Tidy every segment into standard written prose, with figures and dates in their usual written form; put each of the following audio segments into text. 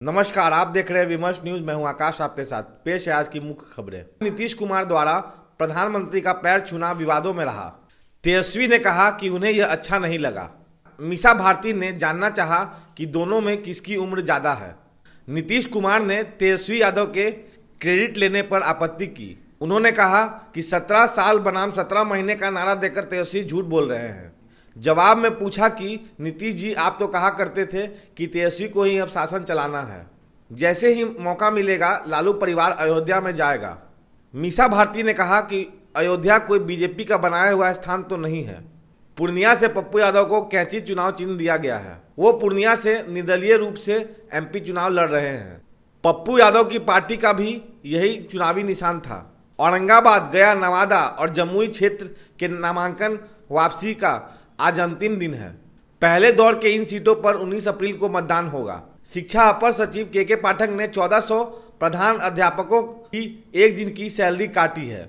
नमस्कार, आप देख रहे हैं विमर्श न्यूज। मैं हूं आकाश, आपके साथ पेश है आज की मुख्य खबरें। नीतीश कुमार द्वारा प्रधानमंत्री का पैर छूना विवादों में रहा। तेजस्वी ने कहा कि उन्हें यह अच्छा नहीं लगा। मीसा भारती ने जानना चाहा कि दोनों में किसकी उम्र ज्यादा है। नीतीश कुमार ने तेजस्वी यादव के क्रेडिट लेने पर आपत्ति की। उन्होंने कहा कि 17 साल बनाम 17 महीने का नारा देकर तेजस्वी झूठ बोल रहे हैं। जवाब में पूछा कि नीतीश जी, आप तो कहा करते थे कि तेजस्वी को ही अब शासन चलाना है। जैसे ही मौका मिलेगा लालू परिवार अयोध्या में जाएगा। मीसा भारती ने कहा कि अयोध्या कोई बीजेपी का बनाया हुआ स्थान तो नहीं है। पूर्णिया से पप्पू यादव को कैंची चुनाव चिन्ह दिया गया है। वो पूर्णिया से निर्दलीय रूप से एमपी चुनाव लड़ रहे हैं। पप्पू यादव की पार्टी का भी यही चुनावी निशान था। औरंगाबाद, गया, नवादा और जमुई क्षेत्र के नामांकन वापसी का आज अंतिम दिन है। पहले दौर के इन सीटों पर 19 अप्रैल को मतदान होगा। शिक्षा अपर सचिव के पाठक ने 1400 प्रधान अध्यापकों की एक दिन की सैलरी काटी है।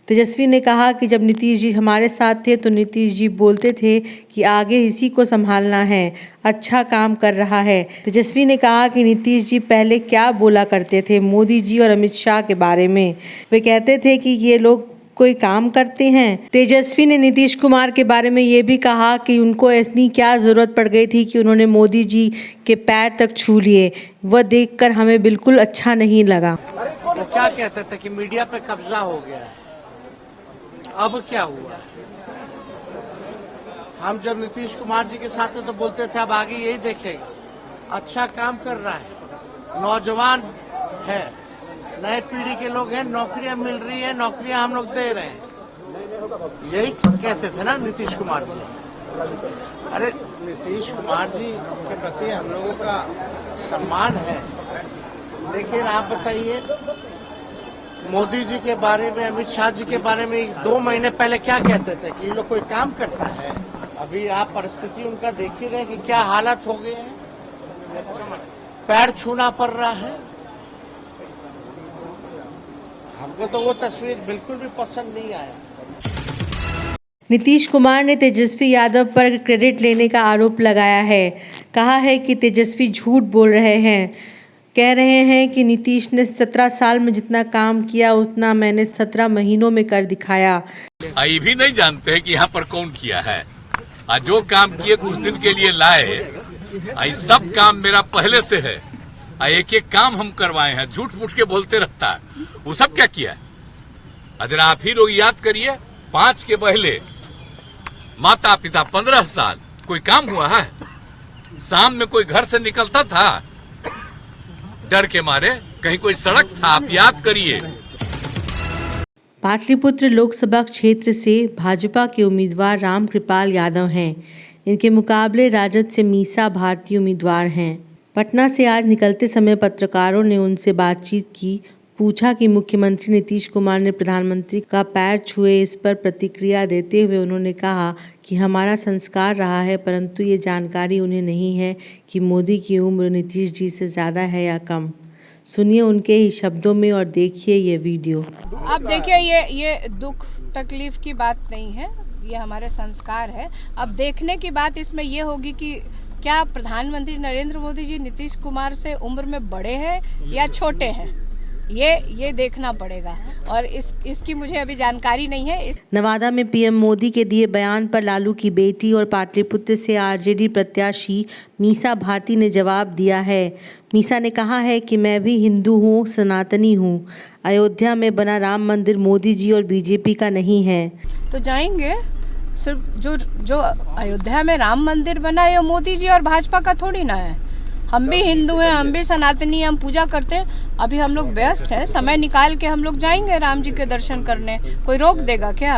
तेजस्वी ने कहा कि जब नीतीश जी हमारे साथ थे तो नीतीश जी बोलते थे कि आगे इसी को संभालना है, अच्छा काम कर रहा है। तेजस्वी ने कहा कि नीतीश जी पहले क्या बोला करते थे मोदी जी और अमित शाह के बारे में। वे कहते थे कि ये लोग कोई काम करते हैं। तेजस्वी ने नीतीश कुमार के बारे में ये भी कहा कि उनको ऐसी क्या ज़रूरत पड़ गई थी कि उन्होंने मोदी जी के पैर तक छू लिए। वह देखकर हमें बिल्कुल अच्छा नहीं लगा। वो क्या कहते थे कि मीडिया पे कब्जा हो गया है। अब क्या हुआ? हम जब नीतीश कुमार जी के साथ थे तो बोलते थे अब आगे यही देखेगा, अच्छा काम कर रहा है, नौजवान है, नए पीढ़ी के लोग हैं, नौकरियां मिल रही है, नौकरियां हम लोग दे रहे हैं, यही कहते थे ना नीतीश कुमार जी। अरे नीतीश कुमार जी के प्रति हम लोगों का सम्मान है, लेकिन आप बताइए मोदी जी के बारे में, अमित शाह जी के बारे में 2 महीने पहले क्या कहते थे कि ये लोग कोई काम करता है। अभी आप परिस्थिति उनका देख ही रहे कि क्या हालत हो गए हैं, पैर छूना पड़ रहा है। हमको तो वो तस्वीर बिल्कुल भी पसंद नहीं आया। नीतीश कुमार ने तेजस्वी यादव पर क्रेडिट लेने का आरोप लगाया है। कहा है कि तेजस्वी झूठ बोल रहे हैं। कह रहे हैं कि नीतीश ने 17 साल में जितना काम किया उतना मैंने 17 महीनों में कर दिखाया। ये भी नहीं जानते हैं कि यहाँ पर कौन किया है। जो काम किए कुछ दिन के लिए लाए, सब काम मेरा पहले से है। एक एक काम हम करवाए हैं। झूठ मूठ के बोलते रहता है। वो सब क्या किया? अगर आप ही लोग याद करिए, 5 के पहले माता पिता 15 साल कोई काम हुआ है? शाम में कोई घर से निकलता था डर के मारे? कहीं कोई सड़क था? आप याद करिए। पाटलिपुत्र लोकसभा क्षेत्र से भाजपा के उम्मीदवार रामकृपाल यादव हैं। इनके मुकाबले राजद से मीसा भारती उम्मीदवार हैं। पटना से आज निकलते समय पत्रकारों ने उनसे बातचीत की। पूछा कि मुख्यमंत्री नीतीश कुमार ने प्रधानमंत्री का पैर छुए। इस पर प्रतिक्रिया देते हुए उन्होंने कहा कि हमारा संस्कार रहा है, परंतु ये जानकारी उन्हें नहीं है कि मोदी की उम्र नीतीश जी से ज़्यादा है या कम। सुनिए उनके ही शब्दों में और देखिए ये वीडियो। अब देखिए, ये दुख तकलीफ की बात नहीं है, ये हमारे संस्कार है। अब देखने की बात इसमें ये होगी कि क्या प्रधानमंत्री नरेंद्र मोदी जी नीतीश कुमार से उम्र में बड़े हैं या छोटे हैं, ये देखना पड़ेगा और इसकी मुझे अभी जानकारी नहीं है। नवादा में पीएम मोदी के दिए बयान पर लालू की बेटी और पाटलिपुत्र से आरजेडी प्रत्याशी मीसा भारती ने जवाब दिया है। मीसा ने कहा है कि मैं भी हिंदू हूँ, सनातनी हूँ। अयोध्या में बना राम मंदिर मोदी जी और बीजेपी का नहीं है। तो जाएंगे, सिर्फ जो अयोध्या में राम मंदिर बना है मोदी जी और भाजपा का थोड़ी ना है। हम भी हिंदू हैं, हम भी सनातनी हैं, हम पूजा करते हैं। अभी हम लोग व्यस्त हैं, समय निकाल के हम लोग जाएंगे राम जी के दर्शन करने। कोई रोक देगा क्या?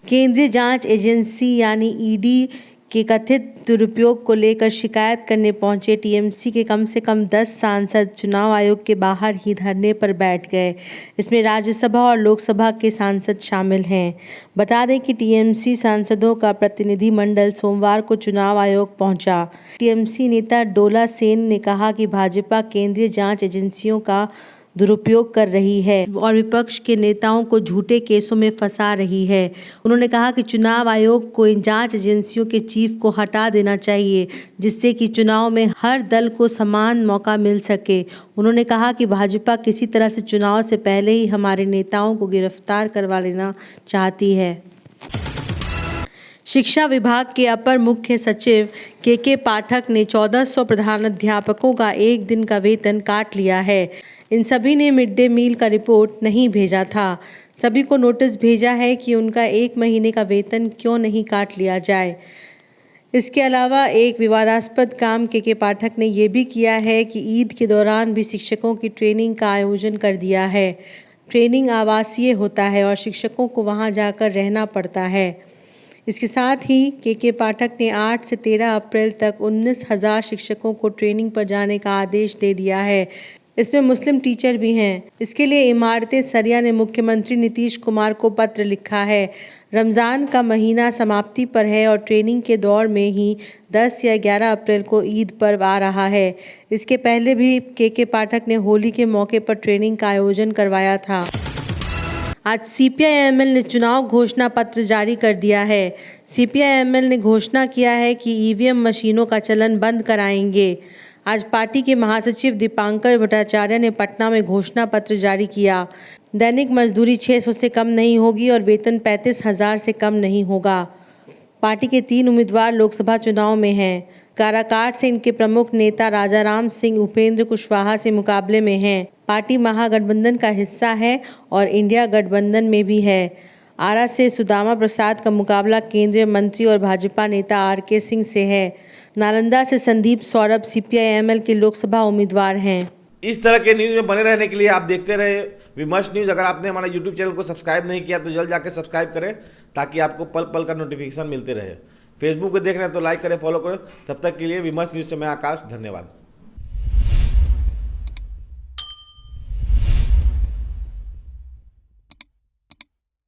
केंद्रीय जांच एजेंसी यानी ईडी के कथित दुरुपयोग को लेकर शिकायत करने पहुंचे टीएमसी के कम से कम 10 सांसद चुनाव आयोग के बाहर ही धरने पर बैठ गए। इसमें राज्यसभा और लोकसभा के सांसद शामिल हैं। बता दें कि टीएमसी सांसदों का प्रतिनिधिमंडल सोमवार को चुनाव आयोग पहुंचा। टीएमसी नेता डोला सेन ने कहा कि भाजपा केंद्रीय जांच एजेंसियों का दुरुपयोग कर रही है और विपक्ष के नेताओं को झूठे केसों में फंसा रही है। उन्होंने कहा कि चुनाव आयोग को इन जांच एजेंसियों के चीफ को हटा देना चाहिए, जिससे कि चुनाव में हर दल को समान मौका मिल सके। उन्होंने कहा कि भाजपा किसी तरह से चुनाव से पहले ही हमारे नेताओं को गिरफ्तार करवा लेना चाहती है। शिक्षा विभाग के अपर मुख्य सचिव के पाठक ने 1400 प्रधानाध्यापकों का एक दिन का वेतन काट लिया है। इन सभी ने मिड डे मील का रिपोर्ट नहीं भेजा था। सभी को नोटिस भेजा है कि उनका 1 महीने का वेतन क्यों नहीं काट लिया जाए। इसके अलावा एक विवादास्पद काम के पाठक ने ये भी किया है कि ईद के दौरान भी शिक्षकों की ट्रेनिंग का आयोजन कर दिया है। ट्रेनिंग आवासीय होता है और शिक्षकों को वहां जाकर रहना पड़ता है। इसके साथ ही के पाठक ने 8 से 13 अप्रैल तक 19,000 शिक्षकों को ट्रेनिंग पर जाने का आदेश दे दिया है। इसमें मुस्लिम टीचर भी हैं। इसके लिए इमारतें सरिया ने मुख्यमंत्री नीतीश कुमार को पत्र लिखा है। रमज़ान का महीना समाप्ति पर है और ट्रेनिंग के दौर में ही 10 या 11 अप्रैल को ईद पर्व आ रहा है। इसके पहले भी के पाठक ने होली के मौके पर ट्रेनिंग का आयोजन करवाया था। आज CPI-ML ने चुनाव घोषणा पत्र जारी कर दिया है। CPI-ML ने घोषणा किया है कि EVM मशीनों का चलन बंद कराएंगे। आज पार्टी के महासचिव दीपांकर भट्टाचार्य ने पटना में घोषणा पत्र जारी किया। दैनिक मजदूरी 600 से कम नहीं होगी और वेतन 35,000 से कम नहीं होगा। पार्टी के 3 उम्मीदवार लोकसभा चुनाव में हैं। काराकाट से इनके प्रमुख नेता राजाराम सिंह उपेंद्र कुशवाहा से मुकाबले में हैं। पार्टी महागठबंधन का हिस्सा है और इंडिया गठबंधन में भी है। आरा से सुदामा प्रसाद का मुकाबला केंद्रीय मंत्री और भाजपा नेता RK सिंह से है। नालंदा से संदीप सौरभ CPI-ML के लोकसभा उम्मीदवार हैं। इस तरह के न्यूज़ में बने रहने के लिए आप देखते रहे विमर्श न्यूज़। अगर आपने हमारा YouTube चैनल को सब्सक्राइब नहीं किया तो जल्द जाकर सब्सक्राइब करें ताकि आपको पल पल का नोटिफिकेशन मिलते रहे। फेसबुक पे देख रहे हैं तो लाइक करें, फॉलो करें। तब तक के लिए विमर्श न्यूज़ से मैं आकाश, धन्यवाद।